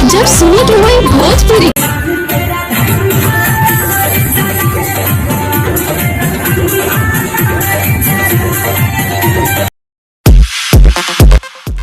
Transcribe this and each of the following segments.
जब सुने के वही भोजपुरी।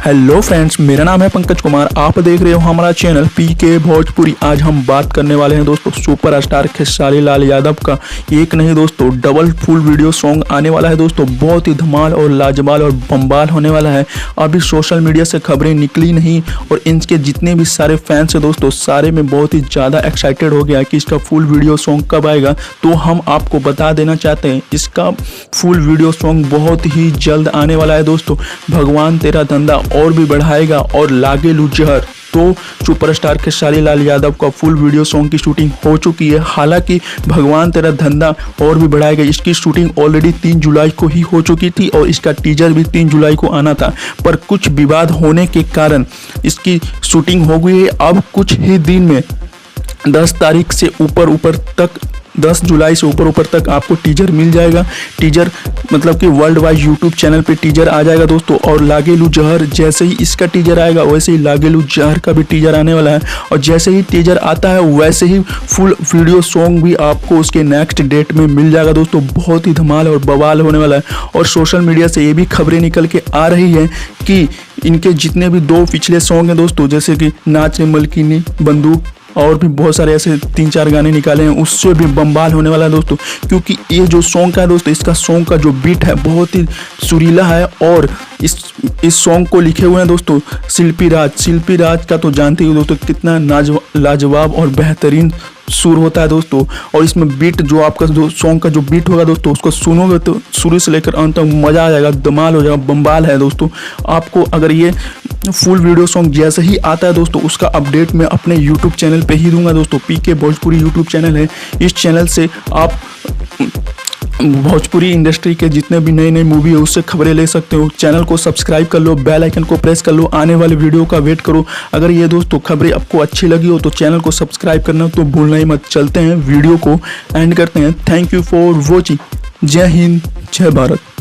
हेलो फ्रेंड्स, मेरा नाम है पंकज कुमार। आप देख रहे हो हमारा चैनल पीके भोजपुरी। आज हम बात करने वाले हैं दोस्तों सुपरस्टार खेसारी लाल यादव का एक नहीं दोस्तों डबल फुल वीडियो सॉन्ग आने वाला है दोस्तों। बहुत ही धमाल और लाजवाब और बम्बाल होने वाला है। अभी सोशल मीडिया से खबरें निकली नहीं और इनके जितने भी सारे फैंस हैं दोस्तों सारे में बहुत ही ज़्यादा एक्साइटेड हो गया कि इसका फुल वीडियो सॉन्ग कब आएगा। तो हम आपको बता देना चाहते हैं इसका फुल वीडियो सॉन्ग बहुत ही जल्द आने वाला है दोस्तों। भगवान तेरा धंधा और भी बढ़ाएगा और लागे लू जहर। तो सुपरस्टार खेसारी लाल यादव का फुल वीडियो सॉन्ग की शूटिंग हो चुकी है। हालांकि भगवान तेरा धंधा और भी बढ़ाएगा इसकी शूटिंग ऑलरेडी 3 जुलाई को ही हो चुकी थी और इसका टीजर भी 3 जुलाई को आना था, पर कुछ विवाद होने के कारण इसकी शूटिंग हो गई है। अब कुछ ही दिन में 10 तारीख से ऊपर तक 10 जुलाई से ऊपर तक आपको टीजर मिल जाएगा। टीजर मतलब कि वर्ल्ड वाइड यूट्यूब चैनल पे टीजर आ जाएगा दोस्तों। और लागेलू जहर जैसे ही इसका टीजर आएगा वैसे ही लागेलू जहर का भी टीजर आने वाला है। और जैसे ही टीजर आता है वैसे ही फुल वीडियो सॉन्ग भी आपको उसके नेक्स्ट डेट में मिल जाएगा दोस्तों। बहुत ही धमाल और बवाल होने वाला है। और सोशल मीडिया से ये भी खबरें निकल के आ रही है कि इनके जितने भी 2 पिछले सॉन्ग हैं दोस्तों, जैसे कि नाच मलकिनी बंदूक और भी बहुत सारे ऐसे 3-4 गाने निकाले हैं, उससे भी बम्बाल होने वाला है दोस्तों। क्योंकि ये जो सॉन्ग का है दोस्तों, इसका सॉन्ग का जो बीट है बहुत ही सुरीला है। और इस सॉन्ग को लिखे हुए हैं दोस्तों शिल्पी राज का तो जानते ही हो दोस्तों कितना लाजवाब और बेहतरीन सुर होता है दोस्तों। और इसमें बीट जो आपका जो सॉन्ग का जो बीट होगा दोस्तों उसको सुनोगे तो शुरू से लेकर अंत तक मज़ा आ जाएगा, धमाल हो जाएगा, बम्बाल है दोस्तों। आपको अगर ये फुल वीडियो सॉन्ग जैसे ही आता है दोस्तों उसका अपडेट मैं अपने यूट्यूब चैनल पे ही दूंगा दोस्तों। पीके भोजपुरी यूट्यूब चैनल है। इस चैनल से आप भोजपुरी इंडस्ट्री के जितने भी नई मूवी है उससे खबरें ले सकते हो। चैनल को सब्सक्राइब कर लो, बेल आइकन को प्रेस कर लो, आने वाले वीडियो का वेट करो। अगर ये दोस्तों खबरें आपको अच्छी लगी हो तो चैनल को सब्सक्राइब करना तो भूलना ही मत। चलते हैं वीडियो को एंड करते हैं। Thank you for watching. जय हिंद, जय भारत।